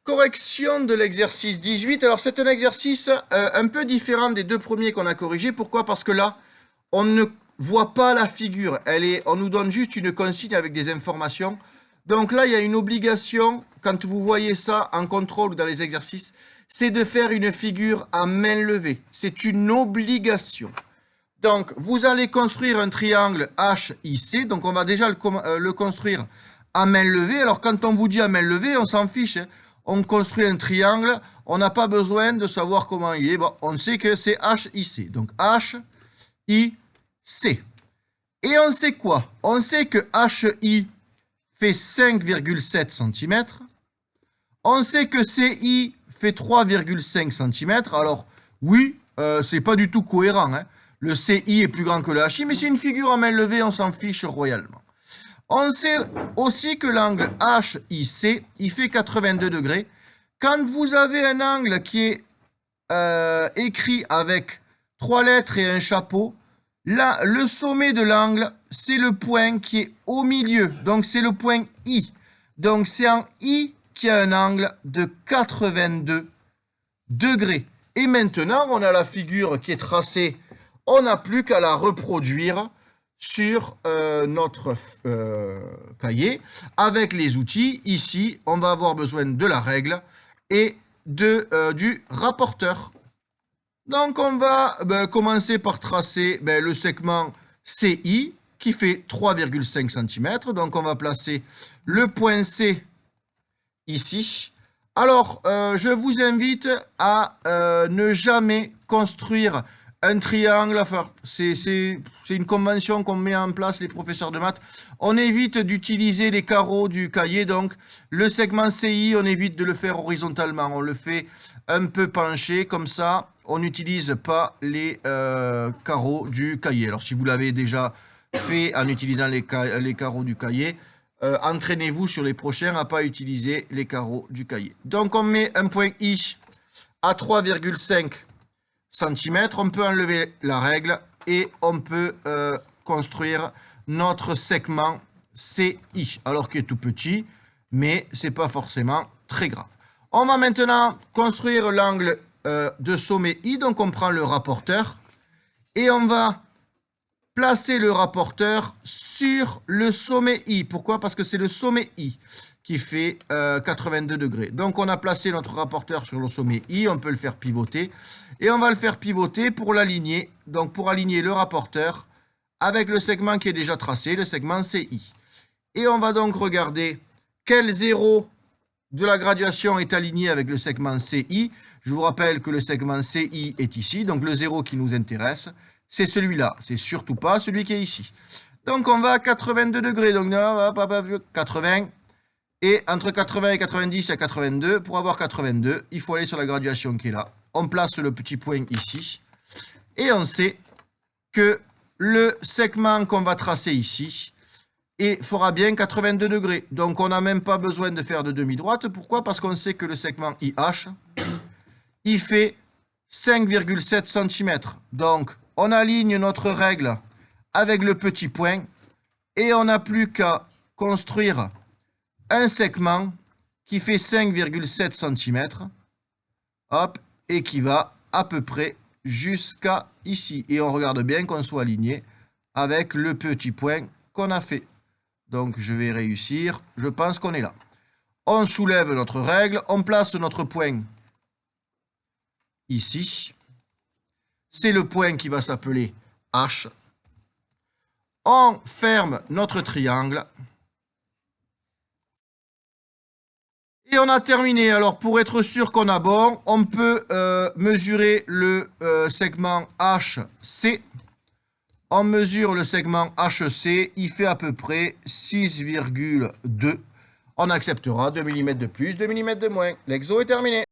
Correction de l'exercice 18. Alors, c'est un exercice un peu différent des deux premiers qu'on a corrigés. Pourquoi? Parce que là, on ne voit pas la figure. On nous donne juste une consigne avec des informations. Donc là, il y a une obligation, quand vous voyez ça en contrôle ou dans les exercices, c'est de faire une figure à main levée. C'est une obligation. Donc, vous allez construire un triangle HIC. Donc, on va déjà le construire à main levée. Alors, quand on vous dit à main levée, on s'en fiche. On construit un triangle. On n'a pas besoin de savoir comment il est. Bon, on sait que c'est HIC. Donc, HIC. Et on sait quoi? On sait que HI fait 5,7 cm. On sait que CI fait 3,5 cm. Alors, oui, c'est pas du tout cohérent, hein. Le CI est plus grand que le HI, mais c'est une figure à main levée, on s'en fiche royalement. On sait aussi que l'angle HIC, il fait 82 degrés. Quand vous avez un angle qui est écrit avec 3 lettres et un chapeau, là, le sommet de l'angle, c'est le point qui est au milieu. Donc, c'est le point I. Donc, c'est en I qu'il y a un angle de 82 degrés. Et maintenant, on a la figure qui est tracée. On n'a plus qu'à la reproduire sur notre cahier avec les outils. Ici, on va avoir besoin de la règle et du rapporteur. Donc, on va commencer par tracer le segment CI qui fait 3,5 cm. Donc, on va placer le point C ici. Alors, je vous invite à ne jamais construire un triangle. Enfin, c'est une convention qu'on met en place, les professeurs de maths. On évite d'utiliser les carreaux du cahier. Donc, le segment CI, on évite de le faire horizontalement. On le fait un peu penché, comme ça. On n'utilise pas les carreaux du cahier. Alors, si vous l'avez déjà fait en utilisant les carreaux du cahier, entraînez-vous sur les prochains à ne pas utiliser les carreaux du cahier. Donc, on met un point I à 3,5 cm. On peut enlever la règle et on peut construire notre segment CI. Alors qu'il est tout petit, mais ce n'est pas forcément très grave. On va maintenant construire l'angle de sommet I. Donc, on prend le rapporteur et on va placer le rapporteur sur le sommet I. Pourquoi? Parce que c'est le sommet I qui fait 82 degrés. Donc, on a placé notre rapporteur sur le sommet I. On peut le faire pivoter. Et on va le faire pivoter pour l'aligner. Donc, pour aligner le rapporteur avec le segment qui est déjà tracé, le segment CI. Et on va donc regarder quel zéro de la graduation est aligné avec le segment CI. Je vous rappelle que le segment CI est ici. Donc, le zéro qui nous intéresse, c'est celui-là. C'est surtout pas celui qui est ici. Donc, on va à 82 degrés. Donc, 80. Et entre 80 et 90, il y a 82. Pour avoir 82, il faut aller sur la graduation qui est là. On place le petit point ici. Et on sait que le segment qu'on va tracer ici fera bien 82 degrés. Donc, on n'a même pas besoin de faire de demi-droite. Pourquoi? Parce qu'on sait que le segment IH, il fait 5,7 cm. Donc, on aligne notre règle avec le petit point et on n'a plus qu'à construire un segment qui fait 5,7 cm. Hop, et qui va à peu près jusqu'à ici. Et on regarde bien qu'on soit aligné avec le petit point qu'on a fait. Donc, je vais réussir. Je pense qu'on est là. On soulève notre règle. On place notre point ici. C'est le point qui va s'appeler H. On ferme notre triangle. Et on a terminé. Alors, pour être sûr qu'on a bon, on peut mesurer le segment HC. On mesure le segment HC. Il fait à peu près 6,2. On acceptera 2 mm de plus, 2 mm de moins. L'exo est terminé.